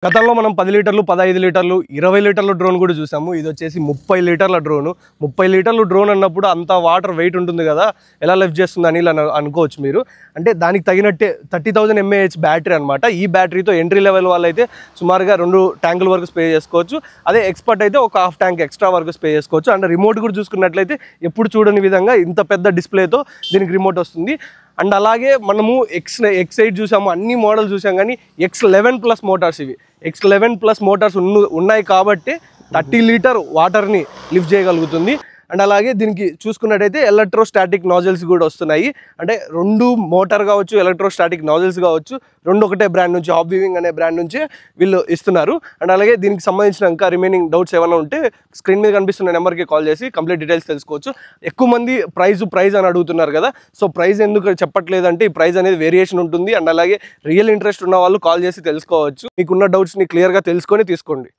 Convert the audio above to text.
గతంలో మనం 10 లీటర్లు 15 లీటర్లు 20 లీటర్ల డ్రోన్ కూడా చూసాము. ఇది వచ్చేసి 30 లీటర్ల డ్రోన్. 30 లీటర్ల డ్రోన్ అన్నప్పుడు అంత వాటర్ వెయిట్ ఉంటుంది కదా, ఎలా లిఫ్ట్ చేస్తుందని ఇలా అనుకోవచ్చు మీరు. అంటే దానికి తగినట్టే 30,000 mAh బ్యాటరీ అనమాట. ఈ బ్యాటరీతో ఎంట్రీ లెవెల్ వాళ్ళైతే సుమారుగా 2 ట్యాంకుల వరకు స్ప్రే చేసుకోవచ్చు. అదే ఎక్స్పర్ట్ అయితే ఒక హాఫ్ ట్యాంక్ ఎక్స్ట్రా వరకు స్ప్రే చేసుకోవచ్చు. అండ్ రిమోట్ కూడా చూసుకున్నట్లయితే ఎప్పుడు చూడని విధంగా ఇంత పెద్ద డిస్ప్లేతో దీనికి రిమోట్ వస్తుంది. అండ్ అలాగే మనము X8 చూసాము, అన్ని మోడల్ చూసాం, కానీ X11+ మోటార్స్ ఇవి. X11+ మోటార్స్ ఉన్నాయి కాబట్టి 30 లీటర్ వాటర్ని లిఫ్ట్ చేయగలుగుతుంది. అండ్ అలాగే దీనికి చూసుకున్నట్టయితే ఎలక్ట్రోస్టాటిక్ నాజిల్స్ కూడా వస్తున్నాయి. అంటే 2 మోటార్ కావచ్చు, ఎలక్ట్రోస్టాటిక్ నాజిల్స్ కావచ్చు, 2 ఒకటే బ్రాండ్ నుంచి, హాబ్ వీవింగ్ అనే బ్రాండ్ నుంచి వీళ్ళు ఇస్తున్నారు. అండ్ అలాగే దీనికి సంబంధించిన ఇంకా రిమైనింగ్ డౌట్స్ ఏమైనా ఉంటే స్క్రీన్ మీద కనిపిస్తున్న నెంబర్కి కాల్ చేసి కంప్లీట్ డీటెయిల్స్ తెలుసుకోవచ్చు. ఎక్కువ మంది ప్రైజ్ అని అడుగుతున్నారు కదా, సో ప్రైజ్ ఎందుకు చెప్పట్లేదంటే ఈ ప్రైజ్ అనేది వేరియేషన్ ఉంటుంది. అండ్ అలాగే రియల్ ఇంట్రెస్ట్ ఉన్న వాళ్ళు కాల్ చేసి తెలుసుకోవచ్చు. మీకున్న డౌట్స్ని క్లియర్గా తెలుసుకొని తీసుకోండి.